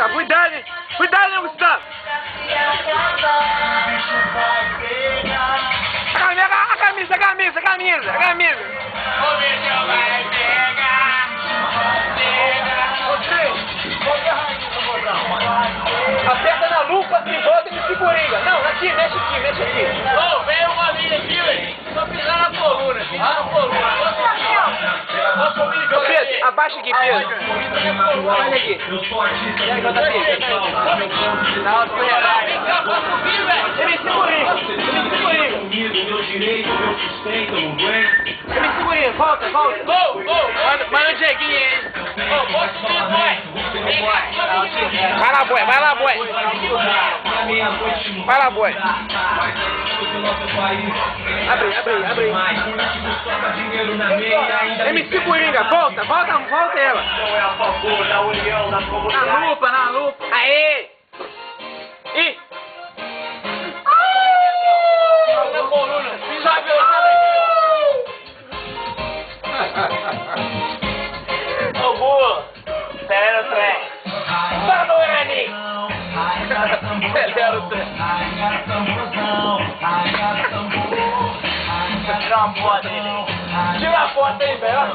Gustavo, cuidado, hein? Cuidado, hein, Gustavo? A camisa. O bicho vai pegar. Aperta na lupa, se volta e me seguringa. Não, aqui, mexe aqui. Ô, veio uma família aqui, velho. Só pisar na coluna. Pisar na coluna. Ô, Pedro, abaixa aqui, Pedro. Olha aqui. E aí, JP? Não, foi errado. Ele me seguringa. Volta. Manda o Dieguinho aí. Ô, pode subir, boy. Vai lá, boy. Abre. MC Coringa, volta ela. Na lupa. Aê! Ih! Na coluna. Sabe o Ô, burro. Acelera o trem. Vamos, Rani. Acelera o trem. Tira uma foto dele. Tira a foto aí, velho.